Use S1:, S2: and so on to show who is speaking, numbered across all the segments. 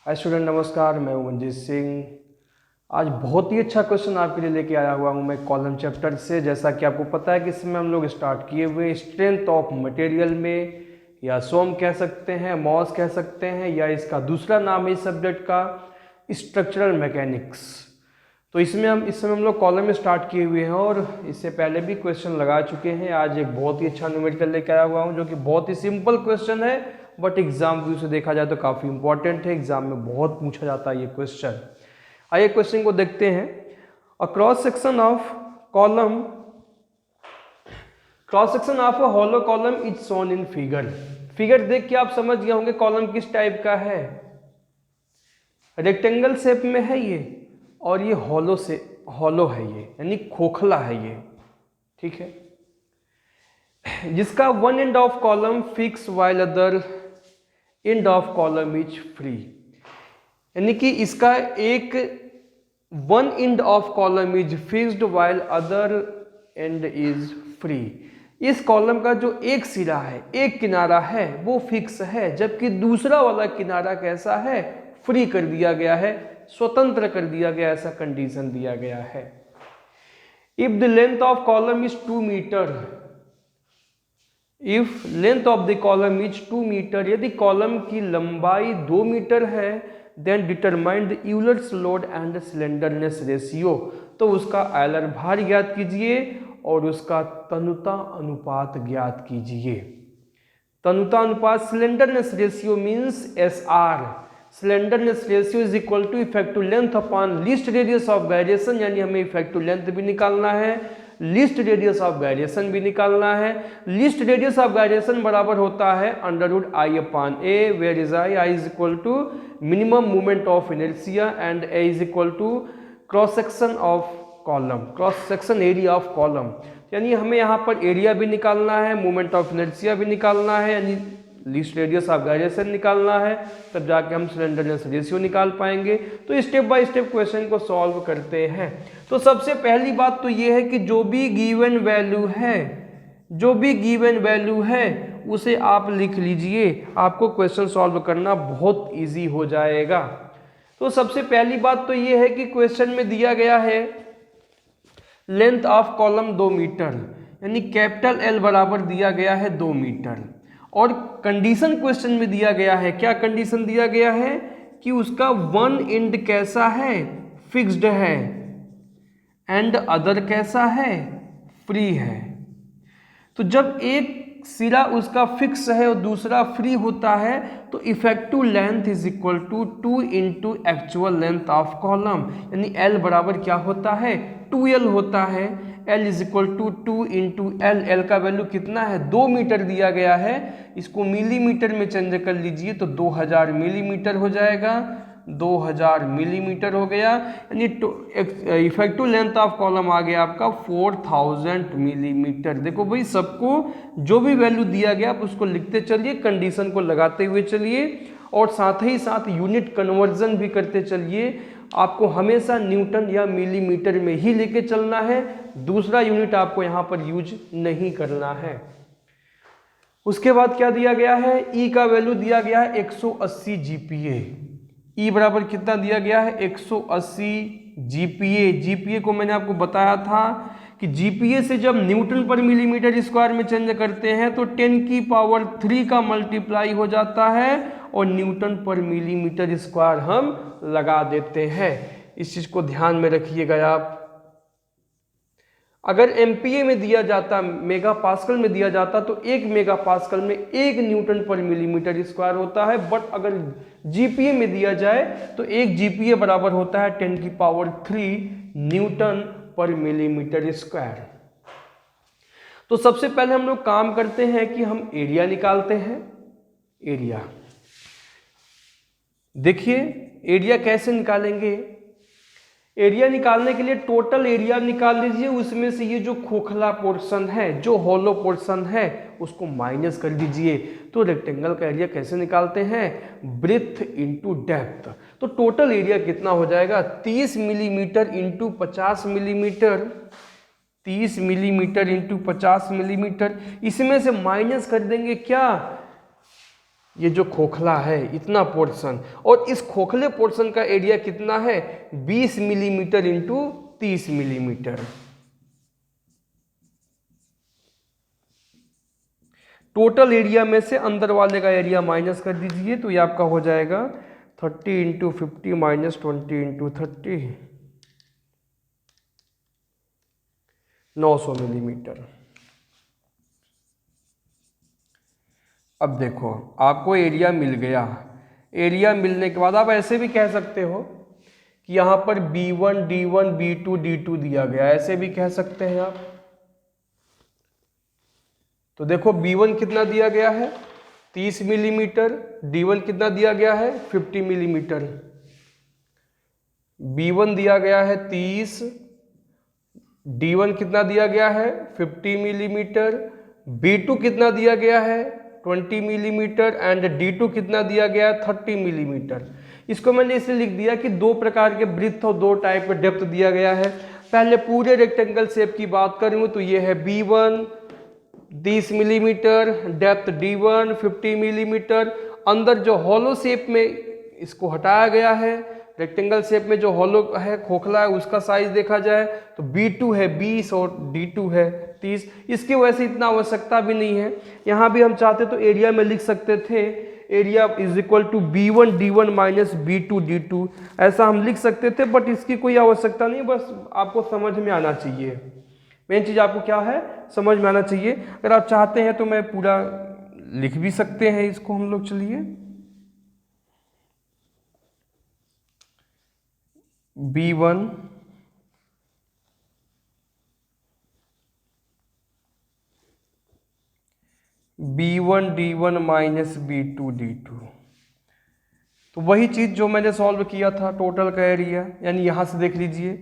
S1: Hi student, नमस्कार। मैं हूं मंजीत सिंह। आज बहुत ही अच्छा क्वेश्चन आपके लिए लेके आया हुआ हूं मैं कॉलम चैप्टर से। जैसा कि आपको पता है कि इसमें हम लोग स्टार्ट किए हुए स्ट्रेंथ ऑफ मटेरियल में, या सोम कह सकते हैं, मॉस कह सकते हैं, या इसका दूसरा नाम है इस सब्जेक्ट का स्ट्रक्चरल मैकेनिक्स। तो इस समय हम लोग कॉलम में स्टार्ट किए हुए हैं और इससे पहले भी क्वेश्चन लगा चुके हैं। आज एक बहुत ही अच्छा न्यूमेरिकल लेके आया हुआ हूँ जो कि बहुत ही सिंपल क्वेश्चन है, बट एग्जाम व्यू से देखा जाए तो काफ़ी इंपॉर्टेंट है। एग्जाम में बहुत पूछा जाता है ये क्वेश्चन। आइए क्वेश्चन को देखते हैं। A cross section of column cross section of a hollow column is shown in figure. Figure देख के आप समझ गए होंगे कॉलम किस टाइप का है। रेक्टेंगल शेप में है ये, और ये हॉलो है, ये यानी खोखला है ये, ठीक है। जिसका one end of column fix while other end of column is free, यानी कि इसका एक one end of column is fixed while other and is free. इस कॉलम का जो एक सिरा है, एक किनारा है, वो फिक्स है, जबकि दूसरा वाला किनारा कैसा है, फ्री कर दिया गया है, स्वतंत्र कर दिया गया, ऐसा कंडीशन दिया गया है। If the length of column is 2 metre, if length of the column is 2 metre, यदि कॉलम की लंबाई 2 मीटर है, then determine the Euler's load and slenderness ratio, तो उसका आयलर भार ज्ञात कीजिए और उसका तनुता अनुपात ज्ञात कीजिए। तनुता अनुपात, slenderness ratio means SR, slenderness ratio is equal to effective length upon least radius of gyration, यानी हमें इफेक्टिव लेंथ भी निकालना है, लीस्ट रेडियस ऑफ गायरेशन भी निकालना है। लीस्ट रेडियस ऑफ गायरेशन बराबर होता है √I/A, where is I is equal to minimum movement of inertia and A is equal to cross section of column, cross section area of column. यानी हमें यहाँ पर एरिया भी निकालना है, मूवमेंट ऑफ इनर्शिया भी निकालना है, यानी लीस्ट रेडियस ऑफ गायरेशन निकालना है, तब जाके हम स्लेंडरनेस रेशियो निकाल पाएंगे। तो स्टेप बाय स्टेप क्वेश्चन को सॉल्व करते हैं। तो सबसे पहली बात तो ये है कि जो भी गिवन वैल्यू है उसे आप लिख लीजिए, आपको क्वेश्चन सॉल्व करना बहुत इजी हो जाएगा। तो सबसे पहली बात तो ये है कि क्वेश्चन में दिया गया है लेंथ ऑफ कॉलम 2 मीटर, यानी कैपिटल L बराबर दिया गया है 2 मीटर, और कंडीशन क्वेश्चन में दिया गया है, क्या कंडीशन दिया गया है कि उसका वन एंड कैसा है, फिक्स्ड है, एंड अदर कैसा है, फ्री है। तो जब एक सिरा उसका फिक्स है और दूसरा फ्री होता है, तो effective length is equal to 2 into actual length of column, यानी L बराबर क्या होता है, 2L होता है। L is equal to 2 into L का वैल्यू कितना है, 2 मीटर दिया गया है, इसको मिलीमीटर में चेंज कर लीजिए तो 2000 मिलीमीटर हो जाएगा, 2000 मिलीमीटर हो गया, यानी इफेक्टिव लेंथ ऑफ कॉलम आ गया आपका 4000 मिलीमीटर। देखो भाई, सबको जो भी वैल्यू दिया गया आप उसको लिखते चलिए, कंडीशन को लगाते हुए चलिए, और साथ ही साथ यूनिट कन्वर्जन भी करते चलिए। आपको हमेशा न्यूटन या मिलीमीटर में ही लेके चलना है, दूसरा यूनिट आपको यहाँ पर यूज नहीं करना है। उसके बाद क्या दिया गया है, E का वैल्यू दिया गया है 180 GPa। E बराबर कितना दिया गया है, 180 GPa। GPa को मैंने आपको बताया था कि GPa से जब न्यूटन पर मिलीमीटर स्क्वायर में चेंज करते हैं तो 10⁻³ का मल्टीप्लाई हो जाता है और न्यूटन पर मिलीमीटर स्क्वायर हम लगा देते हैं। इस चीज को ध्यान में रखिएगा आप। अगर MPa में दिया जाता, मेगा पास्कल में दिया जाता, तो 1 मेगा पास्कल में 1 न्यूटन पर मिलीमीटर स्क्वायर होता है, बट अगर GPa में दिया जाए तो 1 GPa बराबर होता है 10⁻³ न्यूटन पर मिलीमीटर स्क्वायर। तो सबसे पहले हम लोग काम करते हैं कि हम एरिया निकालते हैं। एरिया देखिए, एरिया कैसे निकालेंगे। एरिया निकालने के लिए टोटल एरिया निकाल लीजिए, उसमें से ये जो खोखला पोर्शन है, जो हॉलो पोर्शन है, उसको माइनस कर दीजिए। तो रेक्टेंगल का एरिया कैसे निकालते हैं, ब्रेथ इंटू डेप्थ। तो टोटल एरिया कितना हो जाएगा, 30 millimetre into 50 millimetre, 30 millimetre into 50 millimetre. इसमें से माइनस कर देंगे क्या, ये जो खोखला है इतना पोर्शन, और इस खोखले पोर्शन का एरिया कितना है 20 millimetre into 30 millimetre. Total area में से अंदर वाले का एरिया माइनस कर दीजिए, तो ये आपका हो जाएगा 30 इंटू 50 माइनस 20 इंटू 30, 900 मिलीमीटर। अब देखो आपको एरिया मिल गया। एरिया मिलने के बाद आप ऐसे भी कह सकते हो कि यहाँ पर B1 D1 B2 D2 दिया गया, ऐसे भी कह सकते हैं आप। तो देखो B1 कितना दिया गया है 30 मिलीमीटर, D1 कितना दिया गया है 50 मिलीमीटर। B1 दिया गया है 30, D1 कितना दिया गया है 50 मिलीमीटर, B2 कितना दिया गया है 20 मिलीमीटर एंड D2 कितना दिया गया है 30 मिलीमीटर। इसको मैंने इसलिए लिख दिया कि दो प्रकार के ब्रीथ और दो टाइप का डेप्थ दिया गया है। पहले पूरे रेक्टेंगल शेप की बात करूँ तो ये है B1 30 millimetre, depth D1 50 millimetre. अंदर जो हॉलो शेप में इसको हटाया गया है, रेक्टेंगल शेप में जो हॉलो है खोखला है उसका साइज देखा जाए तो B2 है 20 और D2 है 30। इसकी वजह से इतना आवश्यकता भी नहीं है। यहाँ भी हम चाहते तो एरिया में लिख सकते थे area is equal to B1 D1 minus B2 D2, ऐसा हम लिख सकते थे, बट इसकी कोई आवश्यकता नहीं, बस आपको समझ में आना चाहिए। मेन चीज़ आपको क्या है समझ में आना चाहिए। अगर आप चाहते हैं तो मैं पूरा लिख भी सकते हैं इसको हम लोग। चलिए B1 B1 D1 minus B2 D2, तो वही चीज़ जो मैंने सॉल्व किया था टोटल का एरिया, यानी यहाँ से देख लीजिए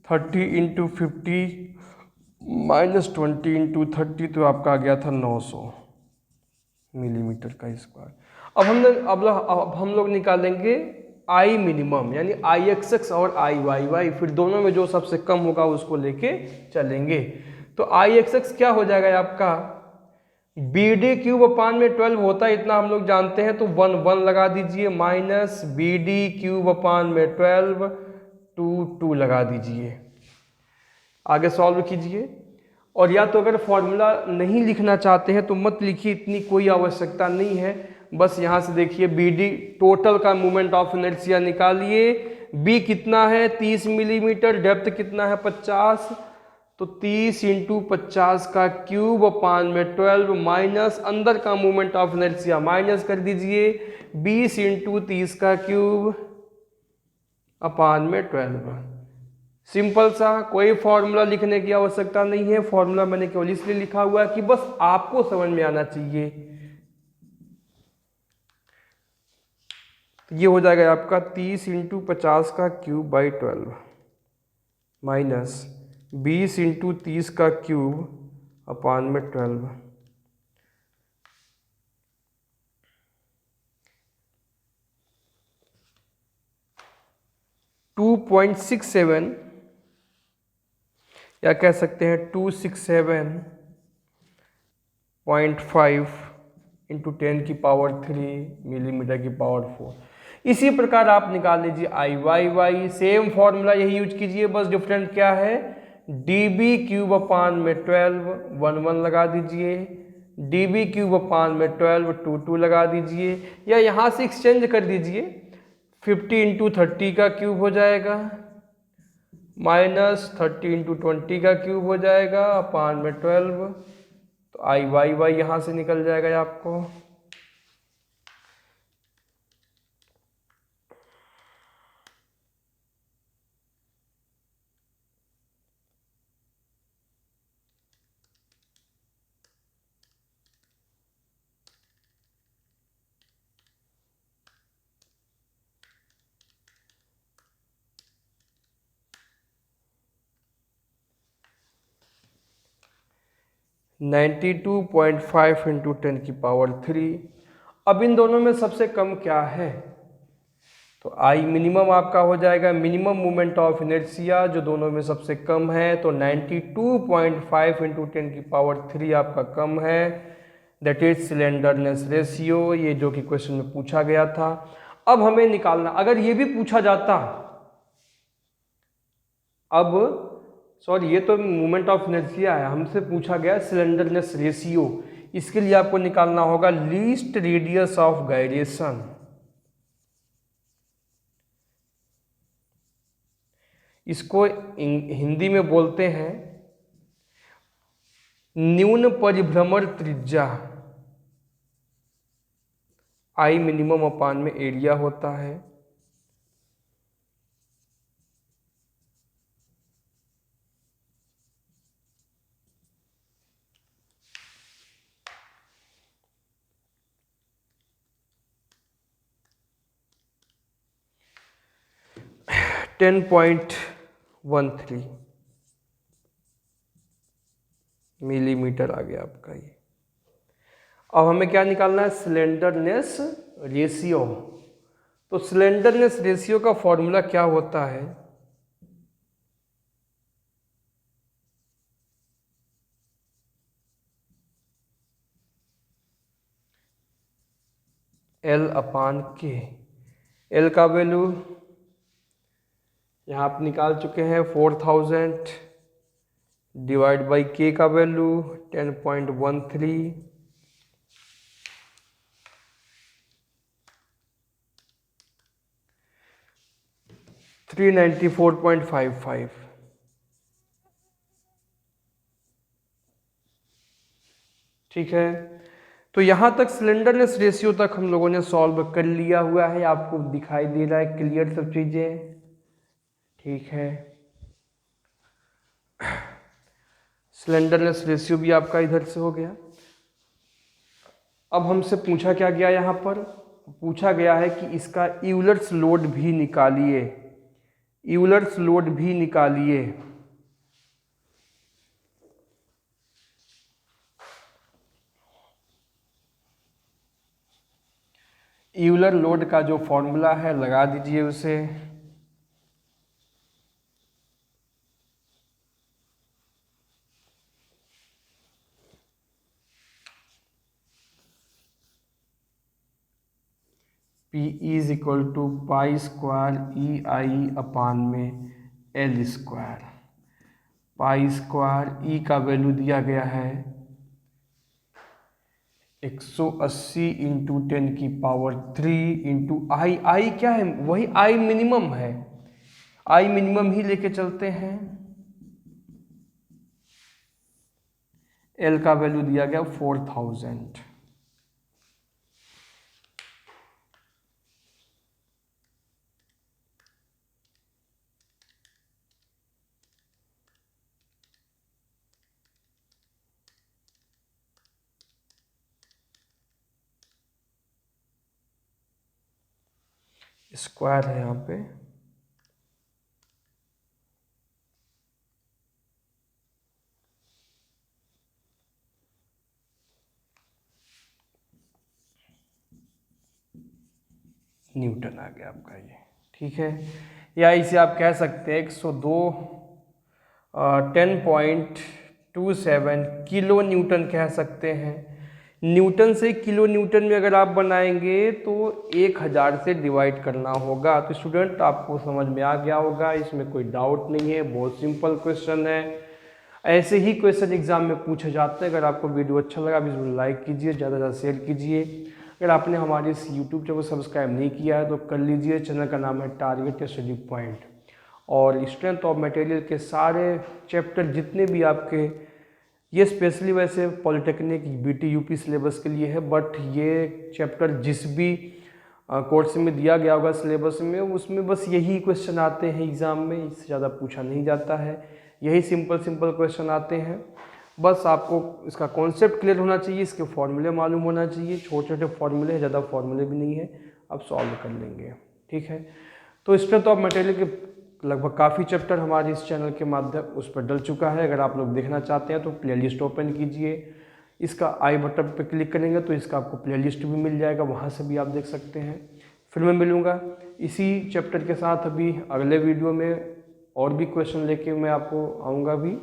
S1: 30 इंटू 50 माइनस 20 इंटू 30, तो आपका आ गया था 900 मिलीमीटर का स्क्वायर। अब हम लोग निकालेंगे आई मिनिमम, यानी IXX और IYY, फिर दोनों में जो सबसे कम होगा उसको लेके चलेंगे। तो IXX क्या हो जाएगा आपका BD क्यूब अपान में 12 होता है, इतना हम लोग जानते हैं, तो 1 1 लगा दीजिए, माइनस BD क्यूब अपान में 12 2 2 लगा दीजिए। आगे सॉल्व कीजिए। और या तो अगर फॉर्मूला नहीं लिखना चाहते हैं तो मत लिखिए, इतनी कोई आवश्यकता नहीं है। बस यहाँ से देखिए BD टोटल का मोमेंट ऑफ इनर्शिया निकालिए। B कितना है 30 मिलीमीटर, डेप्थ कितना है 50, तो 30 इंटू 50 का क्यूब अपान में 12 माइनस अंदर का मोमेंट ऑफ इनर्शिया माइनस कर दीजिए 20 इंटू 30 का क्यूब अपान में 12। सिंपल सा, कोई फॉर्मूला लिखने की आवश्यकता नहीं है। फॉर्मूला मैंने केवल इसलिए लिखा हुआ है कि बस आपको समझ में आना चाहिए। ये हो जाएगा आपका 30 इंटू 50 का क्यूब बाई 12 माइनस 20 इंटू 30 का क्यूब अपान में 12। $2.67 या कह सकते हैं 267.5 इंटू 10 की पावर 3 मिलीमीटर की पावर 4। इसी प्रकार आप निकाल लीजिए IYY, सेम फॉर्मूला यही यूज कीजिए, बस डिफरेंट क्या है DB क्यूब अपान में 12 1 1 लगा दीजिए, DB क्यूब अपान में 12 2 2 लगा दीजिए, या यहाँ से एक्सचेंज कर दीजिए 50 इंटू 30 का क्यूब हो जाएगा माइनस 30 इंटू 20 का क्यूब हो जाएगा अपान में 12, तो IYY यहाँ से निकल जाएगा आपको। (92.5 इंटू 10 की पावर 3। अब इन दोनों में सबसे कम क्या है, तो I मिनिमम आपका हो जाएगा मिनिमम मोमेंट ऑफ इनर्शिया, जो दोनों में सबसे कम है, तो 92.5 इंटू 10 की पावर 3 आपका कम है। दैट इज सिलेंडरनेस रेशियो, ये जो कि क्वेश्चन में पूछा गया था। अब हमें निकालना, अगर ये भी पूछा जाता, अब सॉरी ये तो मोमेंट ऑफ इनर्शिया है, हमसे पूछा गया सिलेंडरनेस रेशियो, इसके लिए आपको निकालना होगा लीस्ट रेडियस ऑफ गायरेशन। इसको हिंदी में बोलते हैं न्यून परिभ्रमण त्रिज्या, आई मिनिमम अपान में एरिया होता है। टेन 10.13 मिलीमीटर आ गया आपका ये। अब हमें क्या निकालना है, सिलेंडरनेस रेशियो। तो सिलेंडरनेस रेशियो का फॉर्मूला क्या होता है, L अपान के। L का वैल्यू यहाँ आप निकाल चुके हैं 4000 डिवाइड बाई के का वैल्यू 10.13, $394.55। ठीक है, तो यहाँ तक सिलेंडरनेस रेशियो तक हम लोगों ने सॉल्व कर लिया हुआ है, आपको दिखाई दे रहा है क्लियर सब चीज़ें। ठीक है, सिलेंडरनेस रेशियो भी आपका इधर से हो गया। अब हमसे पूछा क्या गया, यहाँ पर पूछा गया है कि इसका यूलर्स लोड भी निकालिए, यूलर्स लोड भी निकालिए। यूलर लोड का जो फॉर्मूला है लगा दीजिए उसे। P is equal to pi square E I upon में L square. Pi square E का वैल्यू दिया गया है 180 इंटू 10⁻³ इंटू आई। आई क्या है, वही आई मिनिमम है, आई मिनिमम ही लेके चलते हैं। एल का वैल्यू दिया गया 4000। स्क्वायर है यहाँ पे, न्यूटन आ गया आपका ये। ठीक है, या इसे आप कह सकते हैं 10.27 किलो न्यूटन कह सकते हैं। न्यूटन से किलो न्यूटन में अगर आप बनाएंगे तो 1000 से डिवाइड करना होगा। तो स्टूडेंट आपको समझ में आ गया होगा, इसमें कोई डाउट नहीं है, बहुत सिंपल क्वेश्चन है। ऐसे ही क्वेश्चन एग्जाम में पूछे जाते हैं। अगर आपको वीडियो अच्छा लगा वीडियो लाइक कीजिए, ज़्यादा से ज़्यादा शेयर कीजिए। अगर आपने हमारे इस यूट्यूब चैनल को सब्सक्राइब नहीं किया है तो कर लीजिए। चैनल का नाम है टारगेट स्टडी पॉइंट, और स्ट्रेंथ ऑफ मटेरियल के सारे चैप्टर जितने भी आपके, ये स्पेशली वैसे पॉलिटेक्निक बीटी यूपी सिलेबस के लिए है, बट ये चैप्टर जिस भी कोर्स में दिया गया होगा सिलेबस में, उसमें बस यही क्वेश्चन आते हैं एग्ज़ाम में, इससे ज़्यादा पूछा नहीं जाता है। यही सिंपल क्वेश्चन आते हैं। बस आपको इसका कॉन्सेप्ट क्लियर होना चाहिए, इसके फॉर्मूले मालूम होना चाहिए। छोटे छोटे फॉर्मूले हैं, ज़्यादा फॉर्मूले भी नहीं है, आप सॉल्व कर लेंगे। ठीक है, तो स्ट्रेंथ ऑफ मटेरियल के लगभग काफ़ी चैप्टर हमारे इस चैनल के माध्यम उस पर डल चुका है। अगर आप लोग देखना चाहते हैं तो प्लेलिस्ट ओपन कीजिए, इसका आई बटन पर क्लिक करेंगे तो इसका आपको प्लेलिस्ट भी मिल जाएगा, वहाँ से भी आप देख सकते हैं। फिर मैं मिलूँगा इसी चैप्टर के साथ अभी अगले वीडियो में, और भी क्वेश्चन लेके मैं आपको आऊँगा भी।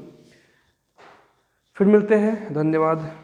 S1: फिर मिलते हैं, धन्यवाद।